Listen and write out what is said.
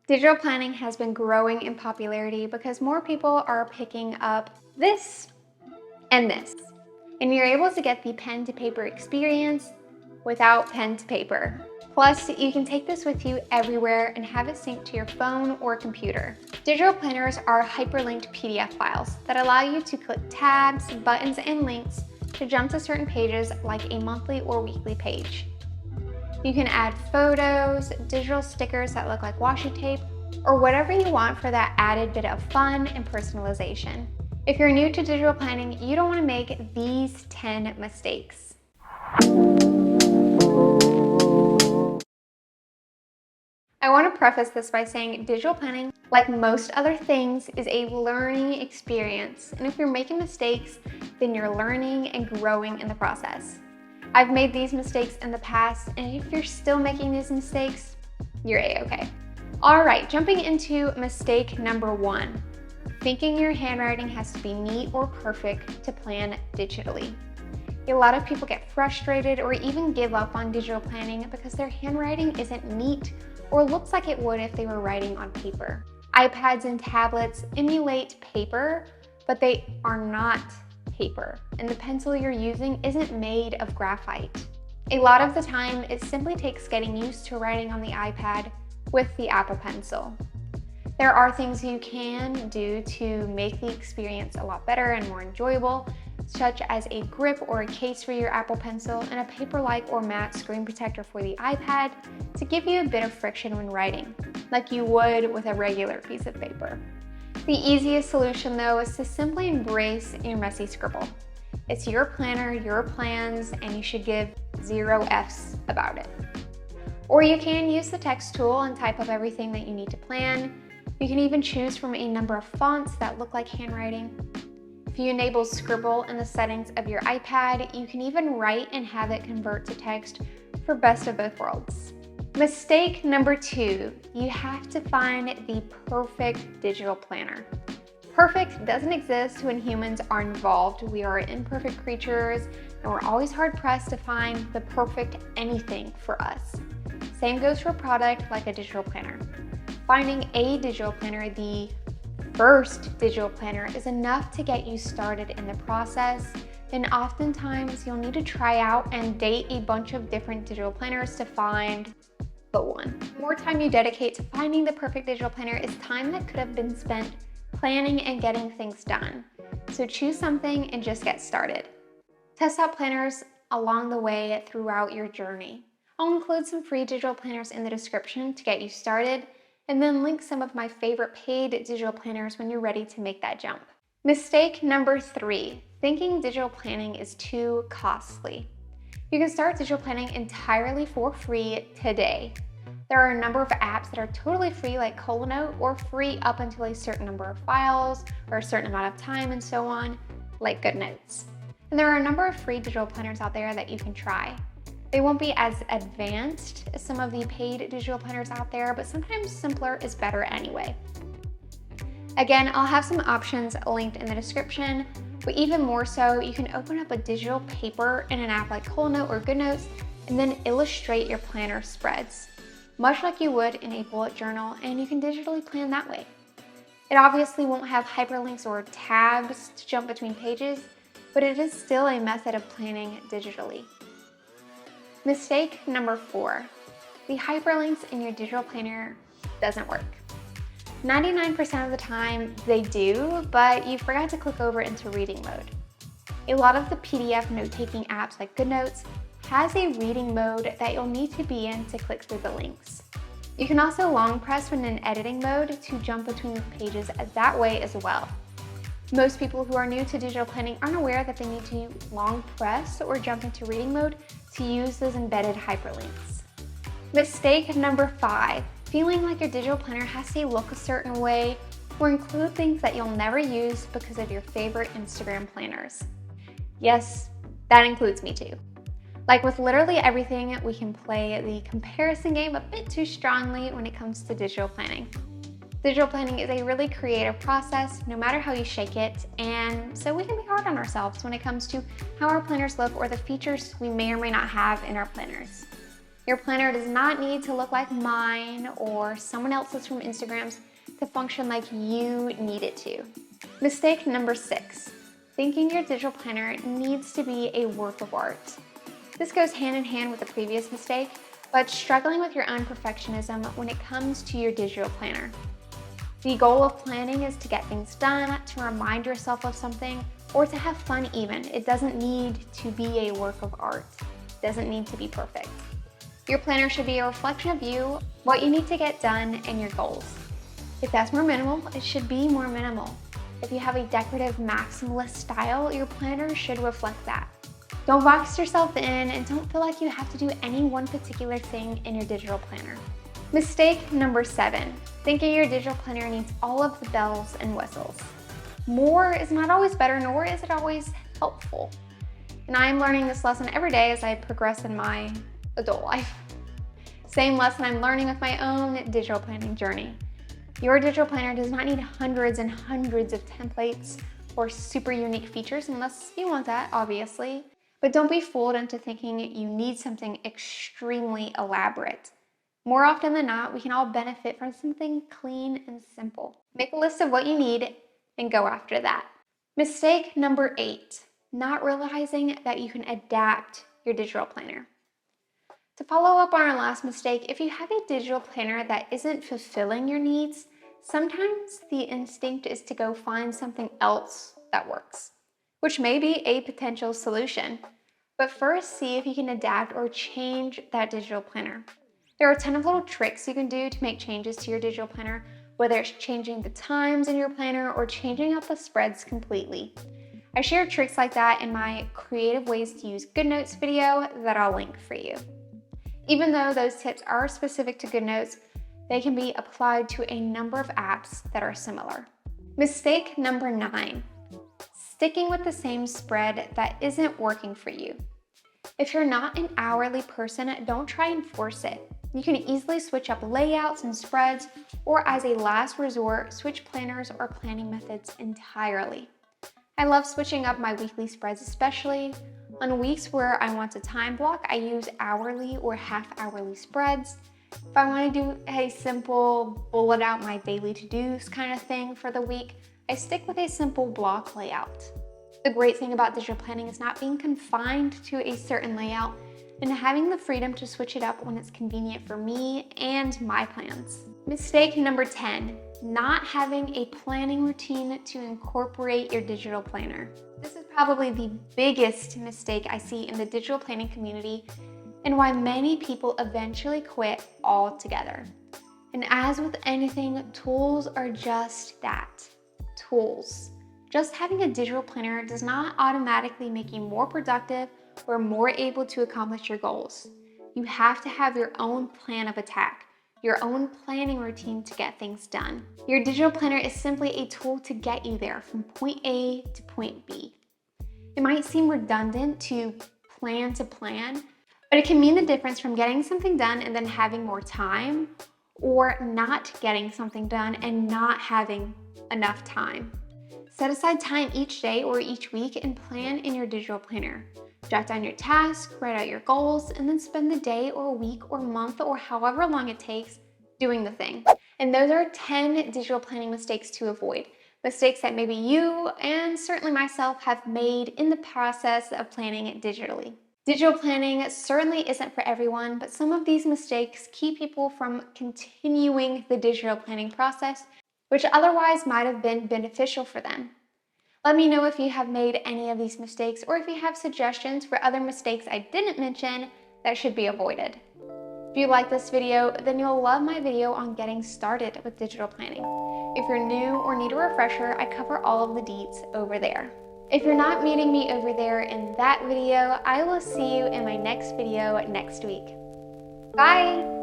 Digital planning has been growing in popularity because more people are picking up this and this. And you're able to get the pen to paper experience without pen to paper. Plus, you can take this with you everywhere and have it synced to your phone or computer. Digital planners are hyperlinked PDF files that allow you to click tabs, buttons, and links to jump to certain pages like a monthly or weekly page. You can add photos, digital stickers that look like washi tape, or whatever you want for that added bit of fun and personalization. If you're new to digital planning, you don't want to make these 10 mistakes. I want to preface this by saying digital planning, like most other things, is a learning experience. And if you're making mistakes, then you're learning and growing in the process. I've made these mistakes in the past, and if you're still making these mistakes, you're A-okay. All right, jumping into mistake number 1. Thinking your handwriting has to be neat or perfect to plan digitally. A lot of people get frustrated or even give up on digital planning because their handwriting isn't neat or looks like it would if they were writing on paper. iPads and tablets emulate paper, but they are not paper, and the pencil you're using isn't made of graphite. A lot of the time, it simply takes getting used to writing on the iPad with the Apple Pencil. There are things you can do to make the experience a lot better and more enjoyable, such as a grip or a case for your Apple Pencil and a paper-like or matte screen protector for the iPad to give you a bit of friction when writing, like you would with a regular piece of paper. The easiest solution, though, is to simply embrace your messy scribble. It's your planner, your plans, and you should give 0 Fs about it. Or you can use the text tool and type up everything that you need to plan. You can even choose from a number of fonts that look like handwriting. If you enable Scribble in the settings of your iPad, you can even write and have it convert to text for best of both worlds. Mistake number 2, you have to find the perfect digital planner. Perfect doesn't exist when humans are involved. We are imperfect creatures, and we're always hard-pressed to find the perfect anything for us. Same goes for a product like a digital planner. Finding a digital planner, the first digital planner, is enough to get you started in the process. And oftentimes you'll need to try out and date a bunch of different digital planners to find the one. The more time you dedicate to finding the perfect digital planner is time that could have been spent planning and getting things done. So choose something and just get started. Test out planners along the way throughout your journey. I'll include some free digital planners in the description to get you started, and then link some of my favorite paid digital planners when you're ready to make that jump. Mistake number 3, thinking digital planning is too costly. You can start digital planning entirely for free today. There are a number of apps that are totally free, like Colanote, or free up until a certain number of files or a certain amount of time and so on, like GoodNotes. And there are a number of free digital planners out there that you can try. They won't be as advanced as some of the paid digital planners out there, but sometimes simpler is better anyway. Again, I'll have some options linked in the description, but even more so, you can open up a digital paper in an app like Colanote or GoodNotes and then illustrate your planner spreads, much like you would in a bullet journal, and you can digitally plan that way. It obviously won't have hyperlinks or tabs to jump between pages, but it is still a method of planning digitally. Mistake number 4, the hyperlinks in your digital planner doesn't work. 99% of the time they do, but you forgot to click over into reading mode. A lot of the PDF note-taking apps like GoodNotes has a reading mode that you'll need to be in to click through the links. You can also long press when in editing mode to jump between pages that way as well. Most people who are new to digital planning aren't aware that they need to long press or jump into reading mode to use those embedded hyperlinks. Mistake number 5, feeling like your digital planner has to look a certain way or include things that you'll never use because of your favorite Instagram planners. Yes, that includes me too. Like with literally everything, we can play the comparison game a bit too strongly when it comes to digital planning. Digital planning is a really creative process, no matter how you shake it, and so we can be hard on ourselves when it comes to how our planners look or the features we may or may not have in our planners. Your planner does not need to look like mine or someone else's from Instagram's to function like you need it to. Mistake number 6, thinking your digital planner needs to be a work of art. This goes hand in hand with the previous mistake, but struggling with your own perfectionism when it comes to your digital planner. The goal of planning is to get things done, to remind yourself of something, or to have fun even. It doesn't need to be a work of art. It doesn't need to be perfect. Your planner should be a reflection of you, what you need to get done, and your goals. If that's more minimal, it should be more minimal. If you have a decorative maximalist style, your planner should reflect that. Don't box yourself in and don't feel like you have to do any one particular thing in your digital planner. Mistake number 7, thinking your digital planner needs all of the bells and whistles. More is not always better, nor is it always helpful. And I am learning this lesson every day as I progress in my adult life. Same lesson I'm learning with my own digital planning journey. Your digital planner does not need hundreds and hundreds of templates or super unique features unless you want that, obviously. But don't be fooled into thinking you need something extremely elaborate. More often than not, we can all benefit from something clean and simple. Make a list of what you need and go after that. Mistake number 8, not realizing that you can adapt your digital planner. To follow up on our last mistake, if you have a digital planner that isn't fulfilling your needs, sometimes the instinct is to go find something else that works, which may be a potential solution. But first, see if you can adapt or change that digital planner. There are a ton of little tricks you can do to make changes to your digital planner, whether it's changing the times in your planner or changing out the spreads completely. I share tricks like that in my creative ways to use GoodNotes video that I'll link for you. Even though those tips are specific to GoodNotes, they can be applied to a number of apps that are similar. Mistake number 9, sticking with the same spread that isn't working for you. If you're not an hourly person, don't try and force it. You can easily switch up layouts and spreads, or as a last resort, switch planners or planning methods entirely. I love switching up my weekly spreads, especially on weeks where I want a time block. I use hourly or half-hourly spreads. If I want to do a simple bullet out my daily to-dos kind of thing for the week, I stick with a simple block layout. The great thing about digital planning is not being confined to a certain layout and having the freedom to switch it up when it's convenient for me and my plans. Mistake number 10, not having a planning routine to incorporate your digital planner. This is probably the biggest mistake I see in the digital planning community and why many people eventually quit altogether. And as with anything, tools are just that, tools. Just having a digital planner does not automatically make you more productive or more able to accomplish your goals. You have to have your own plan of attack, your own planning routine to get things done. Your digital planner is simply a tool to get you there from point A to point B. It might seem redundant to plan, but it can mean the difference from getting something done and then having more time, or not getting something done and not having enough time. Set aside time each day or each week and plan in your digital planner. Jot down your tasks, write out your goals, and then spend the day or week or month or however long it takes doing the thing. And those are 10 digital planning mistakes to avoid. Mistakes that maybe you and certainly myself have made in the process of planning digitally. Digital planning certainly isn't for everyone, but some of these mistakes keep people from continuing the digital planning process, which otherwise might have been beneficial for them. Let me know if you have made any of these mistakes or if you have suggestions for other mistakes I didn't mention that should be avoided. If you like this video, then you'll love my video on getting started with digital planning. If you're new or need a refresher, I cover all of the deets over there. If you're not meeting me over there in that video, I will see you in my next video next week. Bye!